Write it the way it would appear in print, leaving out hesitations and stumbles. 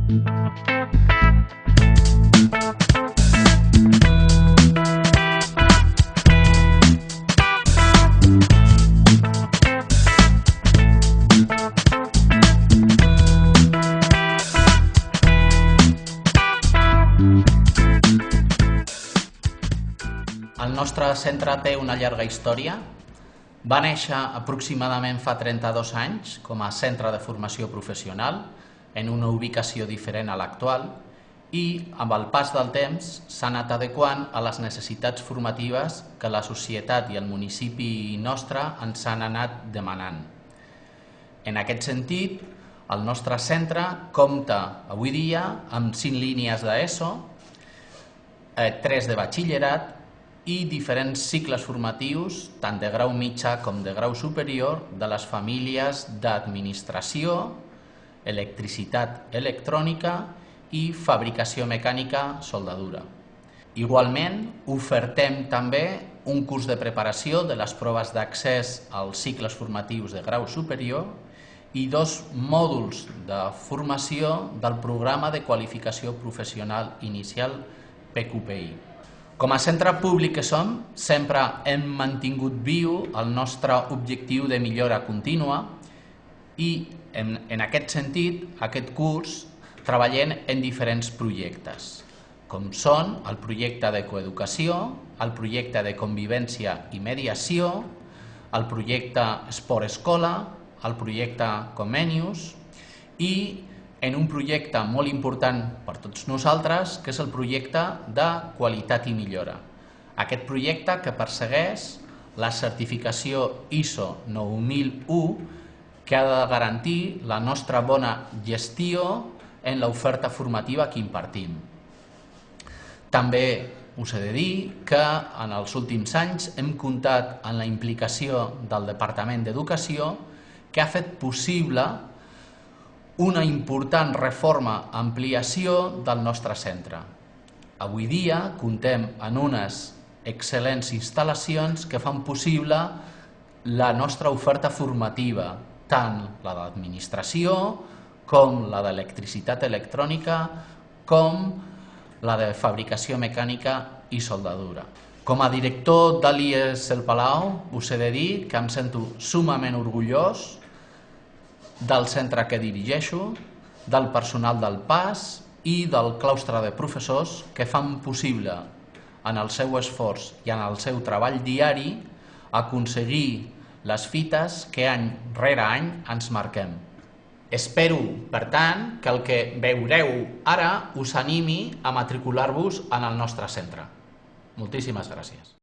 El nostre centre té una llarga història. Va néixer aproximadament fa 32 anys com a centre de formació professional en una ubicació diferent a l'actual i amb el pas del temps s'ha anat adequant a les necessitats formatives que la societat i el municipi nostre ens han anat demanant. En aquest sentit, el nostre centre compta avui dia amb 5 línies d'ESO, 3 de batxillerat i diferents cicles formatius, tant de grau mitjà com de grau superior, de les famílies d'administració, electricitat electrònica i fabricació mecànica soldadura. Igualment, ofertem també un curs de preparació de les proves d'accés als cicles formatius de grau superior i 2 mòduls de formació del programa de qualificació professional inicial PQPI. Com a centre públic que som, sempre hem mantingut viu el nostre objectiu de millora contínua i, en aquest sentit, aquest curs, treballem en diferents projectes, com són el projecte de coeducació, el projecte de convivència i mediació, el projecte Esport-Escola, el projecte Comenius i en un projecte molt important per tots nosaltres, que és el projecte de qualitat i millora. Aquest projecte que persegueix la certificació ISO 9001, que ha de garantir la nostra bona gestió en l'oferta formativa que impartim. També us he de dir que en els últims anys hem comptat amb la implicació del Departament d'Educació, que ha fet possible una important reforma, ampliació del nostre centre. Avui dia comptem amb unes excel·lents instal·lacions que fan possible la nostra oferta formativa, tant la d'administració com la d'electricitat electrònica com la de fabricació mecànica i soldadura. Com a director de l'IES El Palau us he de dir que em sento sumament orgullós del centre que dirigeixo, del personal del PAS i del claustre de professors que fan possible, en el seu esforç i en el seu treball diari, aconseguir les fites que any rere any ens marquem. Espero, per tant, que el que veureu ara us animi a matricular-vos en el nostre centre. Moltíssimes gràcies.